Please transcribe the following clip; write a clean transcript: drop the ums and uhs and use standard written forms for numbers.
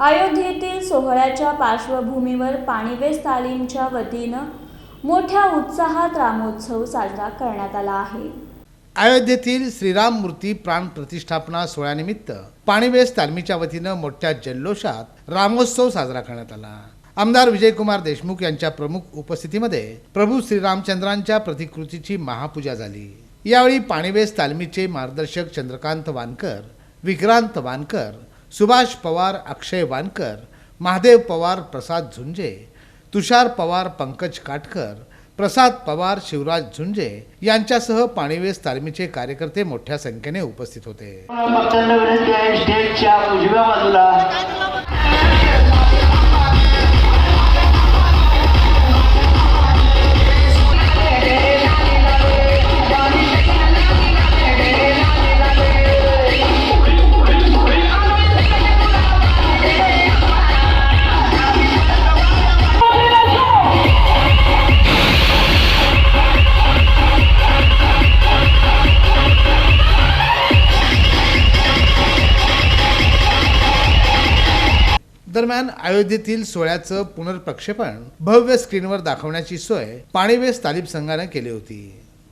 अयोध्येतील सोहळ्याच्या पार्श्वभूमीवर पाणीवेस तालीमच्या वतीनं मोठ्या उत्साहात रामोत्सव साजरा करण्यात आला आहे। अयोध्येतील श्रीराम मूर्ती प्राण प्रतिष्ठापना सोहळ्यानिमित्त पाणीवेस तालमीच्या वतीनं मोठ्या जल्लोषात रामोत्सव साजरा करण्यात आला। आमदार विजयकुमार देशमुख यांच्या प्रमुख उपस्थितीमध्ये प्रभू श्रीरामचंद्रांच्या प्रतिकृतीची महापूजा झाली। यावेळी पाणीवेस तालमीचे मार्गदर्शक चंद्रकांत वानकर, विक्रांत वानकर, सुभाष पवार, अक्षय वानकर, महादेव पवार, प्रसाद झुंजे, तुषार पवार, पंकज काटकर, प्रसाद पवार, शिवराज झुंजे यांच्यासह पाणीवेस तालमीचे कार्यकर्ते मोठ्या संख्येने उपस्थित होते। दरम्यान अयोध्येतील सोहळ्याचं पुनर्प्रक्षेपण भव्य स्क्रीनवर दाखवण्याची सोय पाणीवेस तालीम संघाने केली होती।